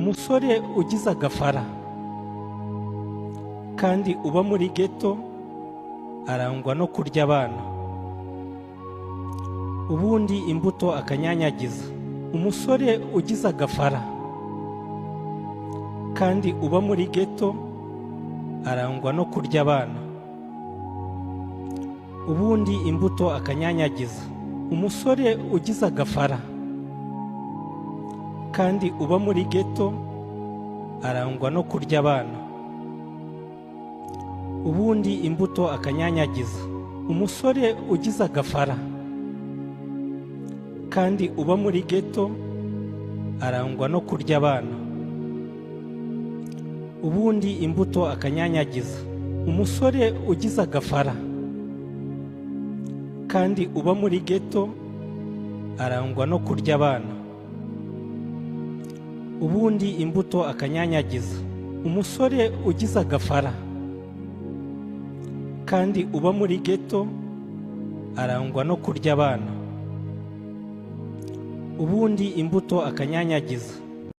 umusore ugize agafara kandi uba muri ghetto arangwa no kurya abana, ubundi imbuto akanyanyagiza. Umusore ugize agafara kandi uba muri ghetto arangwa no kurya abana, ubundi imbuto akanyanyagiza. Umusore ugize agafara kandi uba muri ghetto arangwa no kurya abana, ubundi imbuto akanyanyagiza. Umusore ugize agafara kandi uba muri ghetto arangwa no kurya abana, ubundi imbuto akanyanyagiza. Umusore ugize agafara kandi uba muri ghetto arangwa no kurya abana, ubundi imbuto akanyanyagiza. Umusore ugize agafara kandi uba muri ghetto arangwa no kurya abana, ubundi imbuto akanyanyagiza.